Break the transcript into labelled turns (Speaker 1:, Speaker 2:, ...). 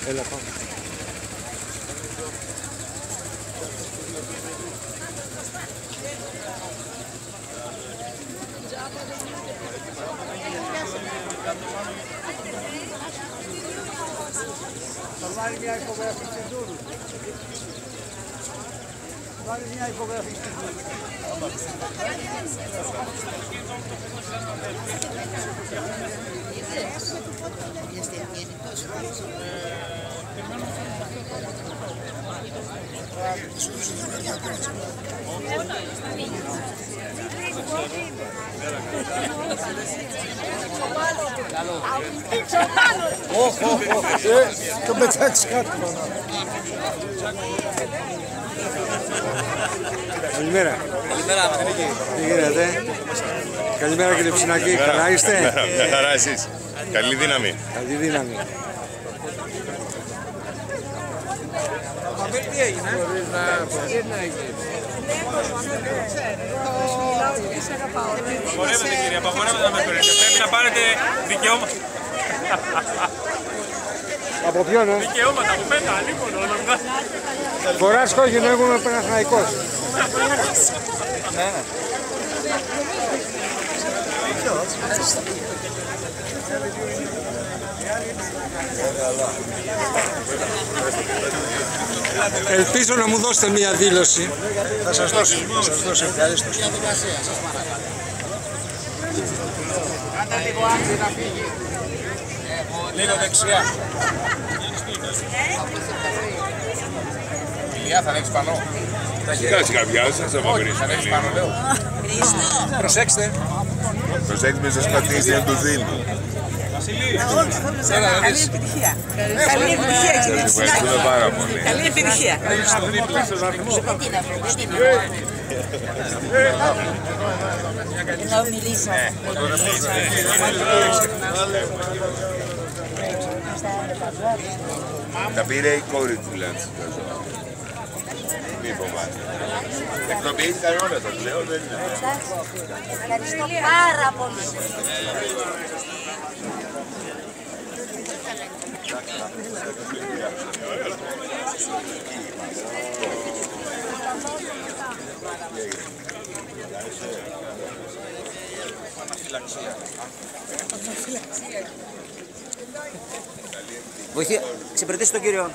Speaker 1: Έλα πάμε.
Speaker 2: Θα βάλει μια υπογραφή στην Τούρου. Βάλει μια υπογραφή στην Τούρου.
Speaker 1: Το πετάξεις κάτω. Καλημέρα.
Speaker 3: Καλημέρα, Μαθηνική.
Speaker 1: Τι γίνεται? Καλημέρα κύριε Ψινάκη, καλά είστε?
Speaker 4: Μια χαρά εσείς. Καλή δύναμη.
Speaker 1: Καλή δύναμη.
Speaker 3: Παπέλ, τι έγινε? Απαγορεύεται κύριε, απαγορεύεται να με παίρνετε. Πρέπει να πάρετε δικαιώματα.
Speaker 1: Από ποιον,
Speaker 3: Δικαιώματα που πέτα, ανήκονο.
Speaker 1: Φοράς κόκκινο, εγώ είμαι Παναθηναϊκός. Ελπίζω να μου δώσετε μία δήλωση.
Speaker 4: Θα σας δώσω. Ευχαριστώ.
Speaker 2: Κάντε λίγο άκρη να φύγει.
Speaker 3: Λίγο δεξιά. Ηλιά, θα ανέξεις πανώ.
Speaker 4: Κάτσε κάποια, σας απαγορεύω.
Speaker 3: Θα ανέξεις πανώ, λέω. Προσέξτε.
Speaker 4: Προσέξτε μην σας πατήσει να του δίνει.
Speaker 5: Καλή επιτυχία. Καλή επιτυχία, κύριε Ψινάκη.
Speaker 4: Ευχαριστούμε πάρα πολύ.
Speaker 5: Καλή επιτυχία. Να μιλήσω.
Speaker 4: Τα πήρε η κόρη του Λάντσι. Μη φοβάται. Εκπροποιείς κανόνες, σας λέω, δεν είναι.
Speaker 5: Ευχαριστώ πάρα πολύ.
Speaker 6: Βοηθεία, ξεπερδίστε τον κύριο.